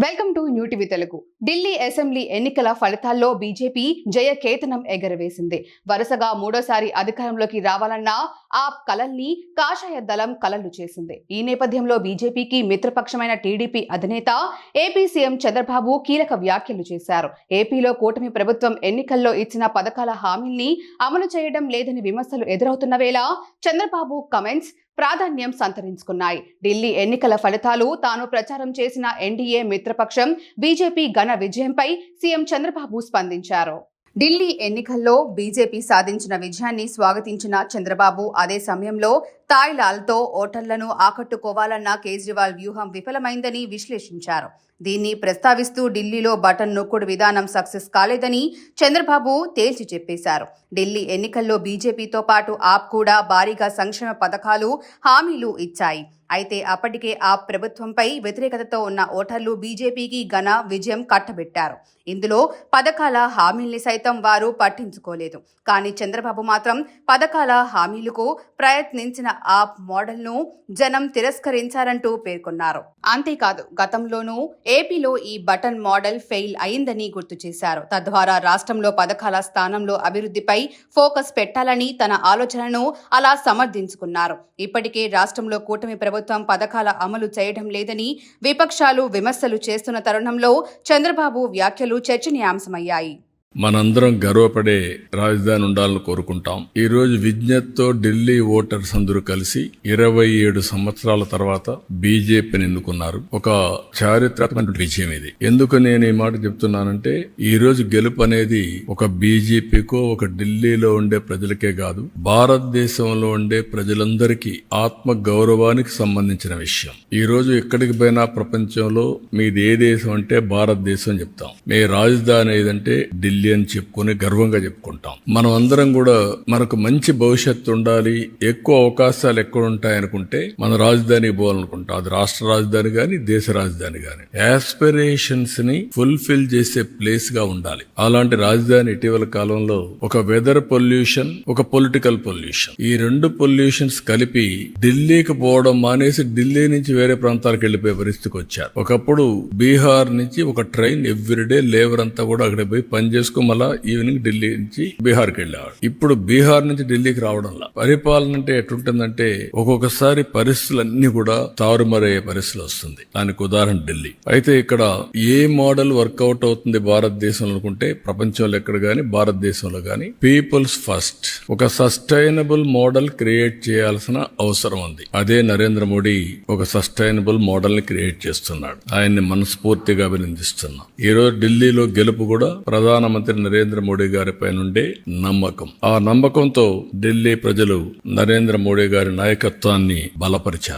Welcome to new TV Telugu. Delhi assembly ఎన్నికల ఫలితాల్లో BJP జయకేతనం ఎగరవేసింది. వరుసగా మూడోసారి అధికారంలోకి రావాలన్న ఆప్ కలల్ని కాషాయ దళం కలలు చేసింది. ఈ నేపథ్యంలో బీజేపీకి మిత్రపక్షమైన టీడీపీ అధినేత ఏపీ సీఎం చంద్రబాబు కీలక వ్యాఖ్యలు చేశారు. ఏపీలో కూటమి ప్రభుత్వం ఎన్నికల్లో ఇచ్చిన పథకాల హామీల్ని అమలు చేయడం లేదని విమర్శలు ఎదురవుతున్న వేళ చంద్రబాబు కమెంట్స్ ప్రాధాన్యం సంతరించుకున్నాయి. ఢిల్లీ ఎన్నికల ఫలితాలు తాను ప్రచారం చేసిన ఎన్డీఏ మిత్రపక్షం బీజేపీ ఘన విజయంపై సీఎం చంద్రబాబు స్పందించారు. ఢిల్లీ ఎన్నికల్లో బీజేపీ సాధించిన విజయాన్ని స్వాగతించిన చంద్రబాబు అదే సమయంలో తాయిలాల్తో ఓటర్లను ఆకట్టుకోవాలన్న కేజ్రీవాల్ వ్యూహం విఫలమైందని విశ్లేషించారు. దీన్ని ప్రస్తావిస్తూ ఢిల్లీలో బటన్ నొక్కుడు విధానం సక్సెస్ కాలేదని చంద్రబాబు తేల్చి చెప్పేశారు. ఢిల్లీ ఎన్నికల్లో బీజేపీతో పాటు ఆప్ కూడా భారీగా సంక్షేమ పథకాలు, హామీలు ఇచ్చాయి. అయితే అప్పటికే ఆ ప్రభుత్వంపై వ్యతిరేకతతో ఉన్న ఓటర్లు బీజేపీకి ఘన విజయం కట్టబెట్టారు. ఇందులో పథకాల హామీల్ని సైతం వారు పట్టించుకోలేదు. కానీ చంద్రబాబు మాత్రం పథకాల హామీలకు ప్రయత్నించిన ఆప్ మోడల్ను జనం తిరస్కరించారంటూ పేర్కొన్నారు. అంతేకాదు గతంలోనూ ఏపీలో ఈ బటన్ మోడల్ ఫెయిల్ అయిందని గుర్తు చేశారు. తద్వారా రాష్ట్రంలో పథకాల స్థానంలో అభివృద్ధిపై ఫోకస్ పెట్టాలని తన ఆలోచనను అలా సమర్థించుకున్నారు. ఇప్పటికే రాష్ట్రంలో కూటమి ప్రభుత్వం పథకాల అమలు చేయడం లేదని విపక్షాలు విమర్శలు చేస్తున్న తరుణంలో చంద్రబాబు వ్యాఖ్యలు చర్చనీయాంశమయ్యాయి. మనందరం గర్వపడే రాజధాని ఉండాలని కోరుకుంటాం. ఈ రోజు విజ్ఞతతో ఢిల్లీ ఓటర్స్ అందరూ కలిసి 27 సంవత్సరాల తర్వాత బీజేపీని ఎన్నుకున్నారు. ఒక చారిత్రాత్మక విజయం ఇది. ఎందుకు నేను ఈ మాట చెప్తున్నానంటే ఈ రోజు గెలుపు అనేది ఒక బీజేపీకో ఒక ఢిల్లీలో ఉండే ప్రజలకే కాదు, భారతదేశంలో ఉండే ప్రజలందరికీ ఆత్మ గౌరవానికి సంబంధించిన విషయం. ఈ రోజు ఎక్కడికి పోయినా ప్రపంచంలో మీది ఏ దేశం అంటే భారతదేశం చెప్తాం. మీ రాజధాని ఏదంటే ఢిల్లీ అని చెప్పుకుని గర్వంగా చెప్పుకుంటాం. మనం అందరం కూడా మనకు మంచి భవిష్యత్తు ఉండాలి, ఎక్కువ అవకాశాలు ఎక్కడ ఉంటాయనుకుంటే మన రాజధానికి పోవాలనుకుంటాం. అది రాష్ట్ర రాజధాని గాని దేశ రాజధాని గాని యాస్పిరేషన్స్ ని ఫుల్ఫిల్ చేసే ప్లేస్ గా ఉండాలి. అలాంటి రాజధాని ఇటీవల కాలంలో ఒక వెదర్ పొల్యూషన్, ఒక పొలిటికల్ పొల్యూషన్, ఈ రెండు పొల్యూషన్స్ కలిపి ఢిల్లీకి పోవడం మానేసి ఢిల్లీ నుంచి వేరే ప్రాంతాలకు వెళ్లిపోయే పరిస్థితికి వచ్చారు. ఒకప్పుడు బీహార్ నుంచి ఒక ట్రైన్ ఎవ్రీడే లేబర్ అంతా కూడా అక్కడ పోయి పనిచేసుకుని మళ్ళా ఈవినింగ్ ఢిల్లీ నుంచి బీహార్కి వెళ్ళేవాడు. ఇప్పుడు బీహార్ నుంచి ఢిల్లీకి రావడంలా పరిపాలన అంటే ఎట్లుంటుందంటే ఒక్కొక్కసారి పరిస్థితులన్నీ కూడా తారుమారయ్యే పరిస్థితులు వస్తుంది. దానికి ఉదాహరణ ఢిల్లీ. అయితే ఇక్కడ ఏ మోడల్ వర్కౌట్ అవుతుంది భారతదేశంలో అనుకుంటే ప్రపంచంలో ఎక్కడ గానీ భారతదేశంలో గానీ పీపుల్స్ ఫస్ట్, ఒక సస్టైనబుల్ మోడల్ క్రియేట్ చేయాల్సిన అవసరం ఉంది. అదే నరేంద్ర మోడీ ఒక సస్టైనబుల్ మోడల్ ని క్రియేట్ చేస్తున్నాడు. ఆయన్ని మనస్ఫూర్తిగా అభినందిస్తున్నాం. ఈ రోజు ఢిల్లీలో గెలుపు కూడా ప్రధానమంత్రి నరేంద్ర మోడీ గారిపై నుండే నమ్మకం. ఆ నమ్మకంతో ఢిల్లీ ప్రజలు నరేంద్ర మోడీ గారి నాయకత్వాన్ని బలపరిచారు.